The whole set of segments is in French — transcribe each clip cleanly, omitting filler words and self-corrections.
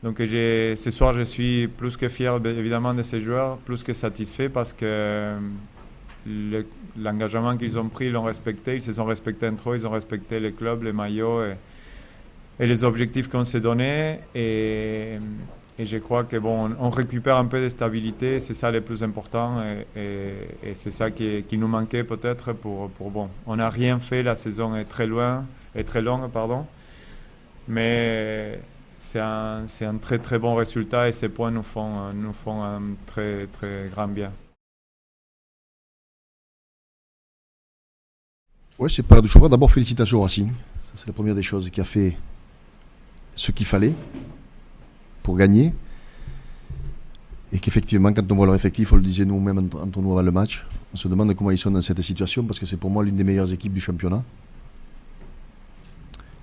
Donc ce soir, je suis plus que fier évidemment de ces joueurs, plus que satisfait parce que l'engagement qu'ils ont pris, ils l'ont respecté, ils se sont respectés entre eux, ils ont respecté les clubs, les maillots et les objectifs qu'on s'est donnés. Et je crois que bon, on récupère un peu de stabilité, c'est ça le plus important et c'est ça qui nous manquait peut-être pour bon. On n'a rien fait, la saison est très longue, pardon. Mais c'est un très très bon résultat et ces points nous font un très très grand bien. Ouais, c'est pas la douche froide. D'abord, félicitations au Racing. Ça, c'est la première des choses qui a fait ce qu'il fallait pour gagner. Et qu'effectivement, quand on voit leur effectif, on le disait nous-mêmes entre nous avant le match, on se demande comment ils sont dans cette situation parce que c'est pour moi l'une des meilleures équipes du championnat.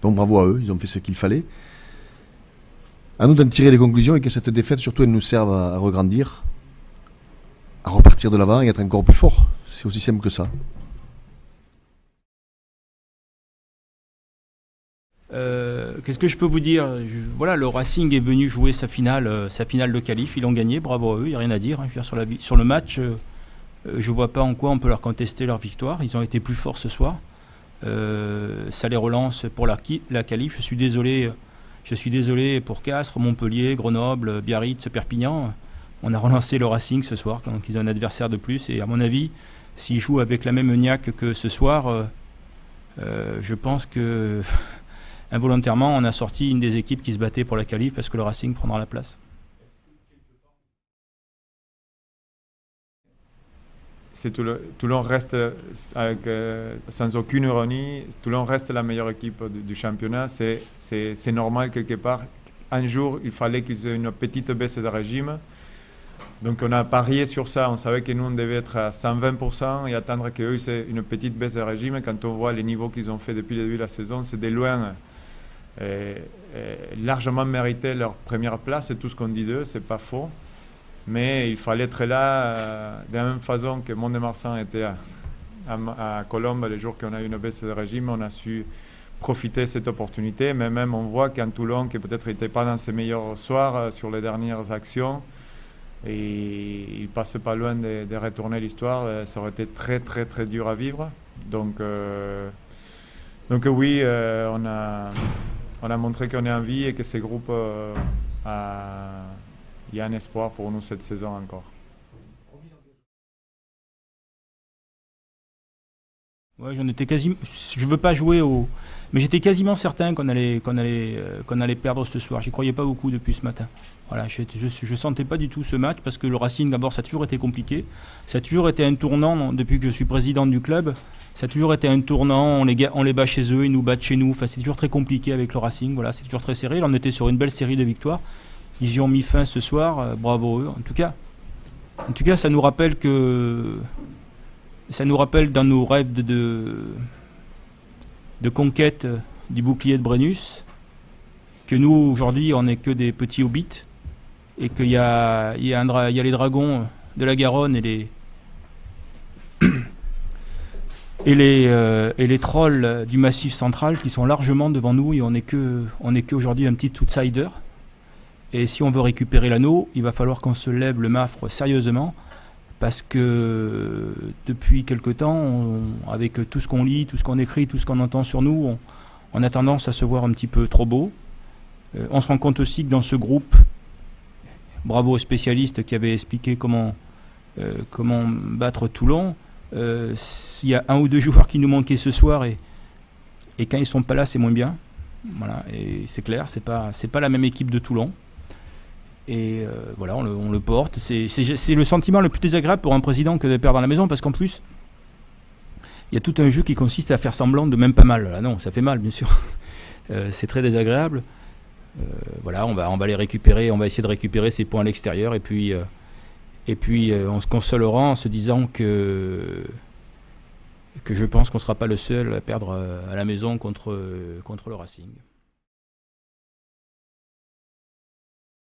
Donc bravo à eux, ils ont fait ce qu'il fallait. À nous d'en tirer les conclusions et que cette défaite, surtout, elle nous serve à regrandir, à repartir de l'avant et être encore plus fort. C'est aussi simple que ça. Qu'est-ce que je peux vous dire? Voilà, le Racing est venu jouer sa finale de qualif, ils l'ont gagné, bravo à eux, il n'y a rien à dire. Je veux dire, sur le match, je ne vois pas en quoi on peut leur contester leur victoire. Ils ont été plus forts ce soir. Ça les relance pour la qualif. Je suis désolé pour Castres, Montpellier, Grenoble, Biarritz, Perpignan. On a relancé le Racing ce soir, donc ils ont un adversaire de plus. Et à mon avis, s'ils jouent avec la même niaque que ce soir, je pense que involontairement, on a sorti une des équipes qui se battait pour la qualif parce que le Racing prendra la place. Toulon reste, sans aucune ironie, Toulon reste la meilleure équipe du championnat. C'est normal quelque part. Un jour, il fallait qu'ils aient une petite baisse de régime. Donc on a parié sur ça. On savait que nous, on devait être à 120% et attendre qu'eux aient une petite baisse de régime. Quand on voit les niveaux qu'ils ont fait depuis le début de la saison, c'est de loin largement mérité leur première place. C'est tout ce qu'on dit d'eux, c'est pas faux. Mais il fallait être là de la même façon que Mont-de-Marsan était à Colombes les jours qu'on a eu une baisse de régime. On a su profiter de cette opportunité. Mais même on voit qu'en Toulon, qui peut-être n'était pas dans ses meilleurs soirs sur les dernières actions, et il ne passe pas loin de retourner l'histoire. Ça aurait été très très très dur à vivre. Donc oui, on a montré qu'on est en vie et que ces groupes il y a un espoir pour nous cette saison encore. Ouais, je veux pas jouer mais j'étais quasiment certain qu'on allait perdre ce soir. J'y croyais pas beaucoup depuis ce matin. Voilà, je sentais pas du tout ce match parce que le Racing, d'abord, ça a toujours été compliqué. Ça a toujours été un tournant depuis que je suis président du club. Ça a toujours été un tournant. On les bat chez eux, ils nous battent chez nous. Enfin, c'est toujours très compliqué avec le Racing. Voilà, c'est toujours très serré. Là, on était sur une belle série de victoires. Ils y ont mis fin ce soir, bravo eux. En tout cas, ça nous rappelle dans nos rêves de conquête du bouclier de Brennus, que nous aujourd'hui on n'est que des petits hobbits et qu'il y a les dragons de la Garonne et les trolls du Massif central qui sont largement devant nous et on n'est qu'aujourd'hui un petit outsider. Et si on veut récupérer l'anneau, il va falloir qu'on se lève le mafre sérieusement, parce que depuis quelque temps, avec tout ce qu'on lit, tout ce qu'on écrit, tout ce qu'on entend sur nous, on a tendance à se voir un petit peu trop beau. On se rend compte aussi que dans ce groupe, bravo aux spécialistes qui avaient expliqué comment battre Toulon, il y a un ou deux joueurs qui nous manquaient ce soir et quand ils sont pas là, c'est moins bien. Voilà, et c'est clair, c'est pas la même équipe de Toulon. Et voilà, on le porte. C'est le sentiment le plus désagréable pour un président que de perdre à la maison, parce qu'en plus, il y a tout un jeu qui consiste à faire semblant de même pas mal. Là, non, ça fait mal, bien sûr. C'est très désagréable. Voilà, on va les récupérer, on va essayer de récupérer ces points à l'extérieur, et puis on se consolera en se disant que je pense qu'on ne sera pas le seul à perdre à la maison contre le Racing.